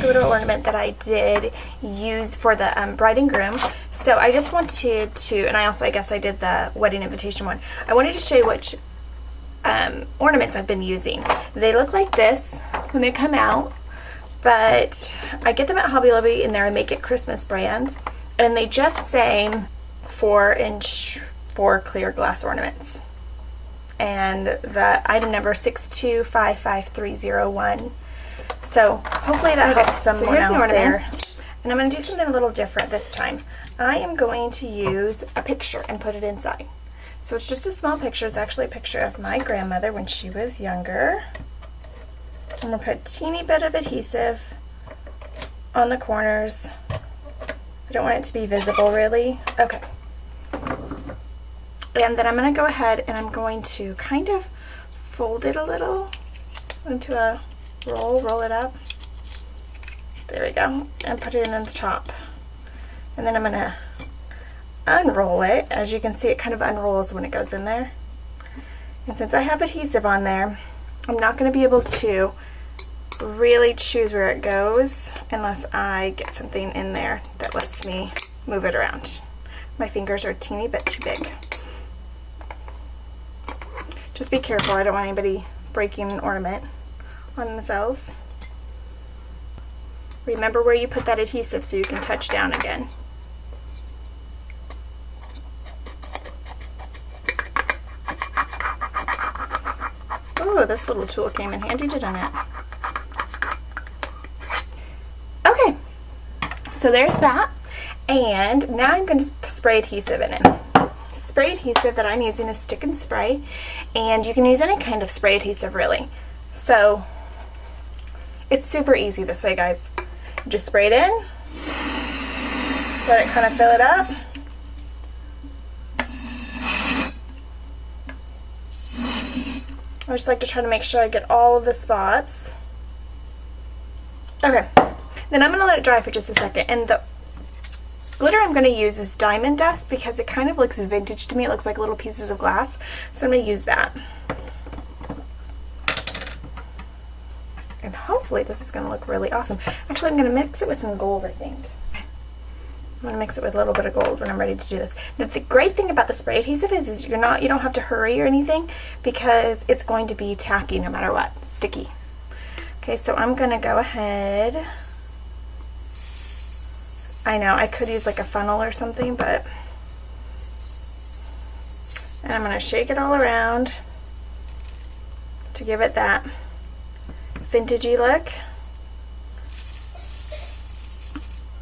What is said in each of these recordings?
glitter ornament that I did use for the bride and groom. So I just wanted to, and I guess I did the wedding invitation one. I wanted to show you which ornaments I've been using. They look like this when they come out, but I get them at Hobby Lobby in their Make It Christmas brand, and they just say 4-inch 4 clear glass ornaments. And the item number 6255301. So hopefully that helps someone out there. And I'm going to do something a little different this time. I am going to use a picture and put it inside. So it's just a small picture. It's actually a picture of my grandmother when she was younger. I'm going to put a teeny bit of adhesive on the corners. I don't want it to be visible really. Okay. And then I'm going to go ahead and I'm going to kind of fold it a little into a roll it up. There we go. And put it in the top. And then I'm going to unroll it. As you can see, it kind of unrolls when it goes in there. And since I have adhesive on there, I'm not going to be able to really choose where it goes unless I get something in there that lets me move it around. My fingers are a teeny bit too big. Just be careful, I don't want anybody breaking an ornament on themselves. Remember where you put that adhesive so you can touch down again. Oh, this little tool came in handy, didn't it? Okay, so there's that. And now I'm going to spray adhesive in it. Spray adhesive that I'm using is Stick and Spray, and you can use any kind of spray adhesive really. So it's super easy this way, guys. You just spray it in, let it kind of fill it up. I just like to try to make sure I get all of the spots. Okay, then I'm going to let it dry for just a second, and the glitter I'm going to use is diamond dust because it kind of looks vintage to me. It looks like little pieces of glass. So I'm going to use that. And hopefully this is going to look really awesome. Actually, I'm going to mix it with some gold, I think. I'm going to mix it with a little bit of gold when I'm ready to do this. The great thing about the spray adhesive is you don't have to hurry or anything because it's going to be tacky no matter what. Sticky. Okay, so I'm going to go ahead. I know, I could use like a funnel or something, but... And I'm going to shake it all around to give it that vintagey look.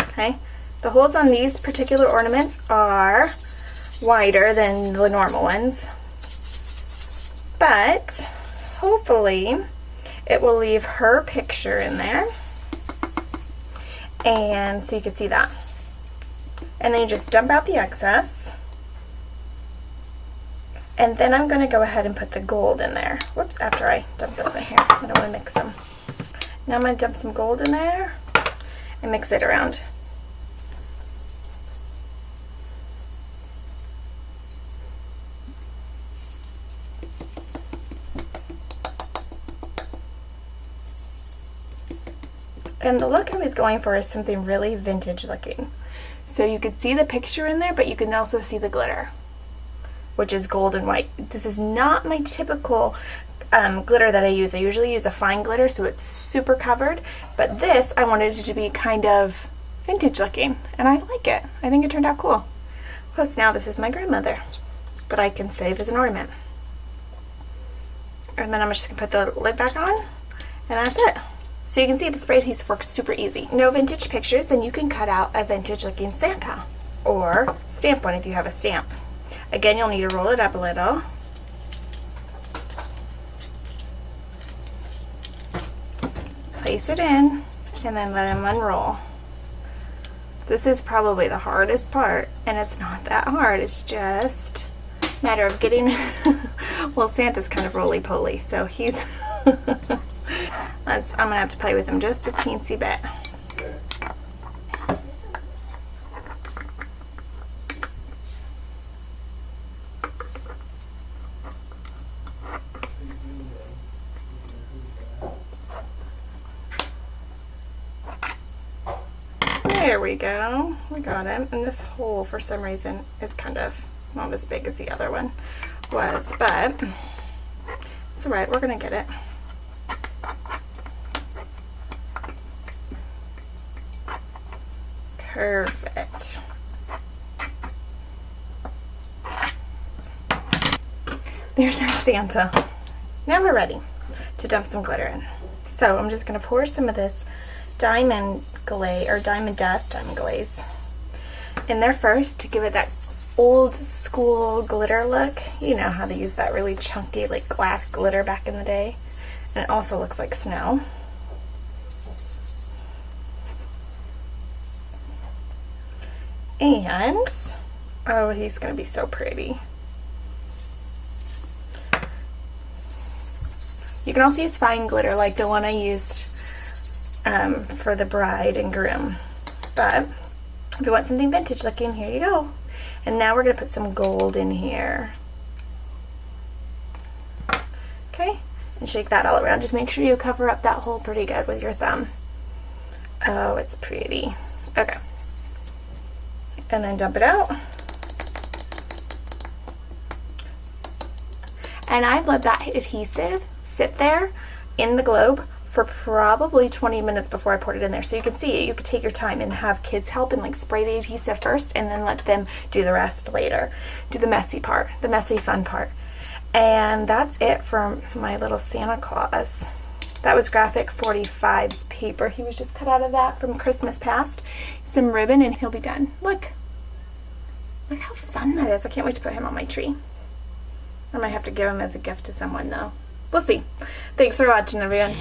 Okay, the holes on these particular ornaments are wider than the normal ones, but hopefully it will leave her picture in there. And so you can see that. And then you just dump out the excess. And then I'm going to go ahead and put the gold in there. Whoops, after I dump this in here. I don't want to mix them. Now I'm going to dump some gold in there and mix it around. And the look I was going for is something really vintage looking. So you could see the picture in there, but you can also see the glitter, which is gold and white. This is not my typical glitter that I use. I usually use a fine glitter, so it's super covered. But this, I wanted it to be kind of vintage looking, and I like it. I think it turned out cool. Plus now this is my grandmother that I can save as an ornament. And then I'm just going to put the lid back on, and that's it. So you can see the spray adhesive works super easy. No vintage pictures, then you can cut out a vintage looking Santa or stamp one if you have a stamp. Again, you'll need to roll it up a little. Place it in and then let them unroll. This is probably the hardest part, and it's not that hard. It's just a matter of getting well, Santa's kind of roly-poly, so he's I'm gonna have to play with him just a teensy bit. There we go. We got him. And this hole, for some reason, is kind of not as big as the other one was, but it's alright. We're going to get it. Perfect. There's our Santa. Now we're ready to dump some glitter in. So I'm just going to pour some of this diamond glaze, or diamond glaze in there first to give it that old school glitter look. You know how they use that really chunky like glass glitter back in the day. And it also looks like snow. And, oh, he's going to be so pretty. You can also use fine glitter like the one I used for the bride and groom. But if you want something vintage looking, here you go. And now we're going to put some gold in here. Okay, and shake that all around. Just make sure you cover up that hole pretty good with your thumb. Oh, it's pretty. Okay. And then dump it out. And I've let that adhesive sit there in the globe for probably 20 minutes before I poured it in there. So you can see, you could take your time and have kids help and like spray the adhesive first and then let them do the rest later. Do the messy part, the messy fun part. And that's it for my little Santa Claus. That was Graphic 45's paper. He was just cut out of that from Christmas past. Some ribbon and he'll be done. Look. Look how fun that is. I can't wait to put him on my tree. I might have to give him as a gift to someone though. We'll see. Thanks for watching, everyone.